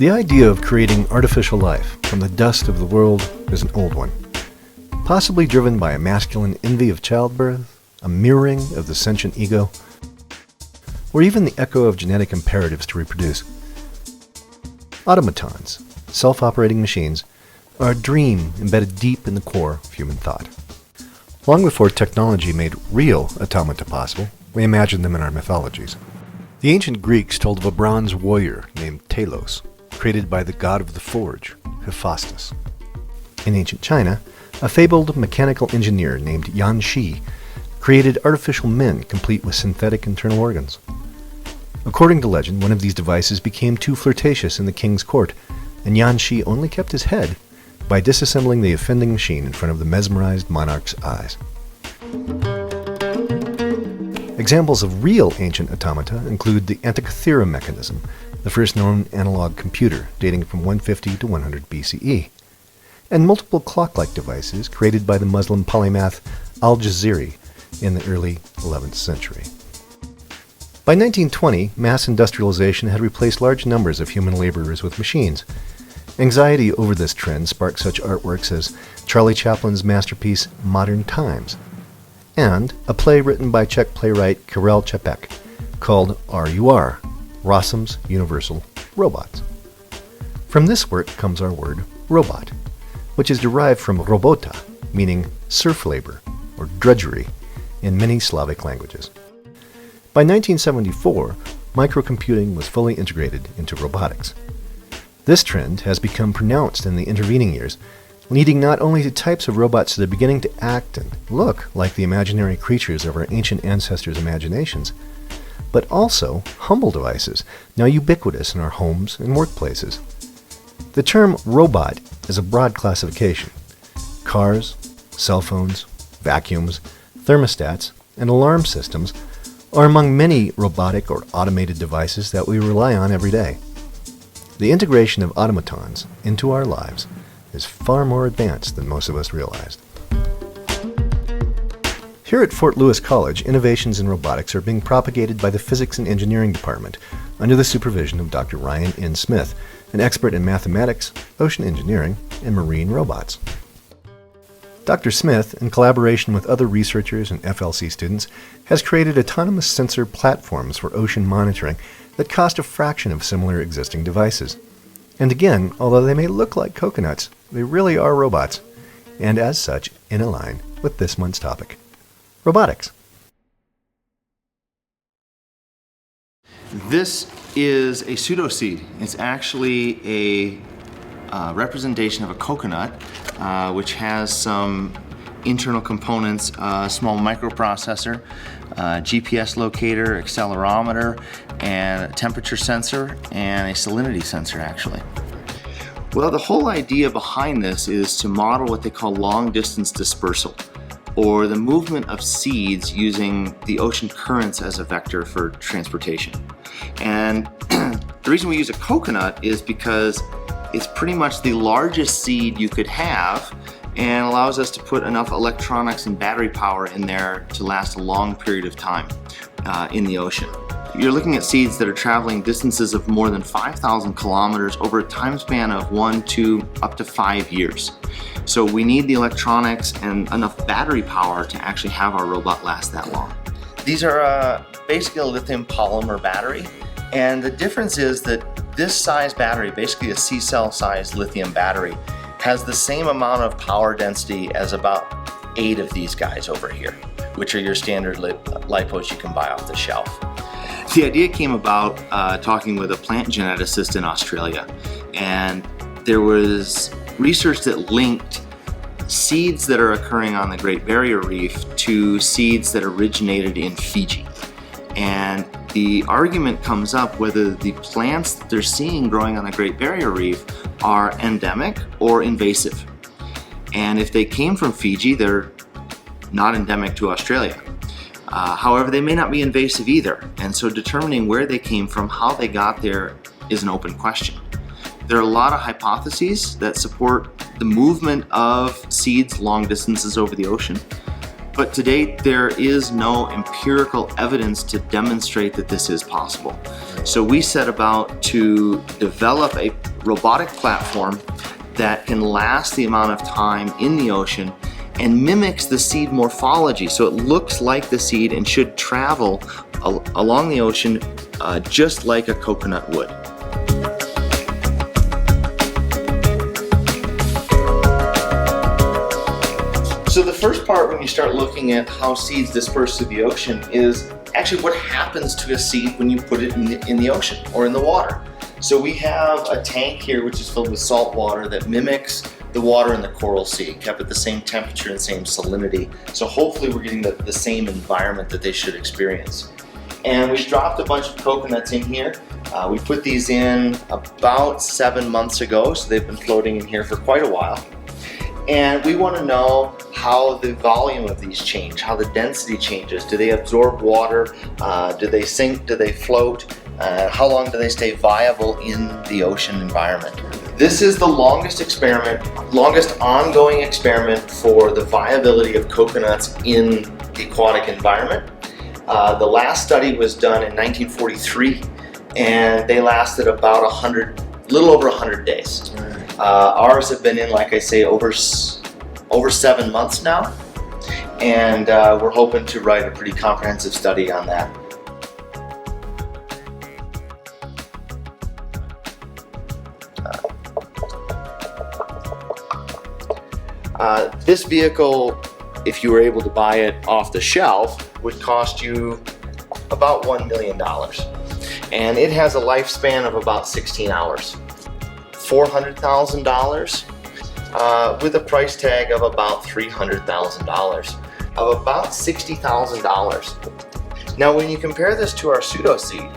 The idea of creating artificial life from the dust of the world is an old one, possibly driven by a masculine envy of childbirth, a mirroring of the sentient ego, or even the echo of genetic imperatives to reproduce. Automatons, self-operating machines, are a dream embedded deep in the core of human thought. Long before technology made real automata possible, we imagined them in our mythologies. The ancient Greeks told of a bronze warrior named Talos, created by the god of the forge, Hephaestus. In ancient China, a fabled mechanical engineer named Yan Shi created artificial men complete with synthetic internal organs. According to legend, one of these devices became too flirtatious in the king's court, and Yan Shi only kept his head by disassembling the offending machine in front of the mesmerized monarch's eyes. Examples of real ancient automata include the Antikythera mechanism, the first known analog computer dating from 150 to 100 BCE, and multiple clock-like devices created by the Muslim polymath al-Jazari in the early 11th century. By 1920, mass industrialization had replaced large numbers of human laborers with machines. Anxiety over this trend sparked such artworks as Charlie Chaplin's masterpiece Modern Times, and a play written by Czech playwright Karel Čapek called RUR, Rossum's Universal Robots. From this work comes our word robot, which is derived from robota, meaning serf labor or drudgery in many Slavic languages. By 1974, microcomputing was fully integrated into robotics. This trend has become pronounced in the intervening years, leading not only to types of robots that are beginning to act and look like the imaginary creatures of our ancient ancestors' imaginations, but also humble devices, now ubiquitous in our homes and workplaces. The term robot is a broad classification. Cars, cell phones, vacuums, thermostats, and alarm systems are among many robotic or automated devices that we rely on every day. The integration of automatons into our lives is far more advanced than most of us realized. Here at Fort Lewis College, innovations in robotics are being propagated by the Physics and Engineering Department under the supervision of Dr. Ryan N. Smith, an expert in mathematics, ocean engineering, and marine robots. Dr. Smith, in collaboration with other researchers and FLC students, has created autonomous sensor platforms for ocean monitoring that cost a fraction of similar existing devices. And again, although they may look like coconuts, they really are robots, and as such, in line with this month's topic: robotics. This is a pseudoseed. It's actually a representation of a coconut, which has some internal components, a small microprocessor, GPS locator, accelerometer, and a temperature sensor, and a salinity sensor actually. Well, the whole idea behind this is to model what they call long-distance dispersal, or the movement of seeds using the ocean currents as a vector for transportation. And the reason we use a coconut is because it's pretty much the largest seed you could have and allows us to put enough electronics and battery power in there to last a long period of time in the ocean. You're looking at seeds that are traveling distances of more than 5,000 kilometers over a time span of 1, 2, up to 5 years. So we need the electronics and enough battery power to actually have our robot last that long. These are basically a lithium polymer battery, and the difference is that this size battery, basically a C-cell size lithium battery, has the same amount of power density as about 8 of these guys over here, which are your standard lipos you can buy off the shelf. The idea came about talking with a plant geneticist in Australia, and there was research that linked seeds that are occurring on the Great Barrier Reef to seeds that originated in Fiji. And the argument comes up whether the plants that they're seeing growing on the Great Barrier Reef are endemic or invasive. And if they came from Fiji, they're not endemic to Australia. However, they may not be invasive either. And so determining where they came from, how they got there, is an open question. There are a lot of hypotheses that support the movement of seeds long distances over the ocean. But to date, there is no empirical evidence to demonstrate that this is possible. So we set about to develop a robotic platform that can last the amount of time in the ocean and mimics the seed morphology. So it looks like the seed and should travel along the ocean just like a coconut would. So the first part when you start looking at how seeds disperse through the ocean is actually what happens to a seed when you put it in the ocean or in the water. So we have a tank here which is filled with salt water that mimics the water in the coral sea, kept at the same temperature and same salinity. So hopefully we're getting the same environment that they should experience. And we dropped a bunch of coconuts in here. We put these in about 7 months ago, so they've been floating in here for quite a while. And we want to know how the volume of these change, how the density changes. Do they absorb water? Do they sink? Do they float? How long do they stay viable in the ocean environment? This is the longest ongoing experiment for the viability of coconuts in the aquatic environment. The last study was done in 1943, and they lasted about a little over 100 days. Ours have been in, like I say, over 7 months now, and we're hoping to write a pretty comprehensive study on that. This vehicle, if you were able to buy it off the shelf, would cost you about $1 million. And it has a lifespan of about 16 hours. $400,000 with a price tag of about $300,000, of about $60,000. Now when you compare this to our pseudoseed,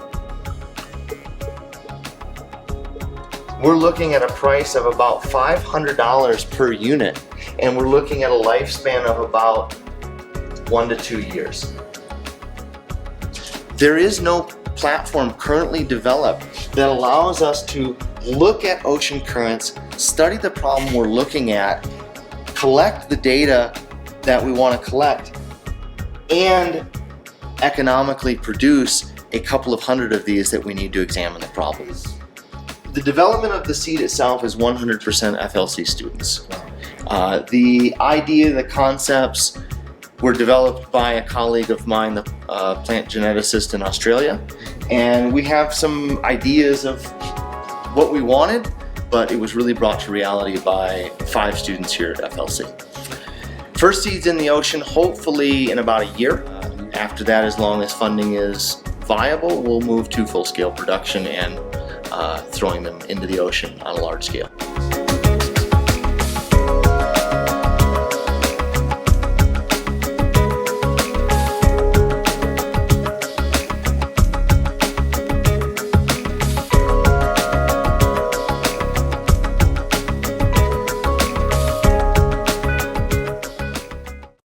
we're looking at a price of about $500 per unit, and we're looking at a lifespan of about 1 to 2 years. There is no platform currently developed that allows us to look at ocean currents, study the problem we're looking at, collect the data that we want to collect, and economically produce a couple of hundred of these that we need to examine the problem. The development of the seed itself is 100% FLC students. The idea, the concepts were developed by a colleague of mine, the plant geneticist in Australia, and we have some ideas of what we wanted, but it was really brought to reality by 5 students here at FLC. First seeds in the ocean, hopefully in about a year. After that, as long as funding is viable, we'll move to full-scale production and throwing them into the ocean on a large scale.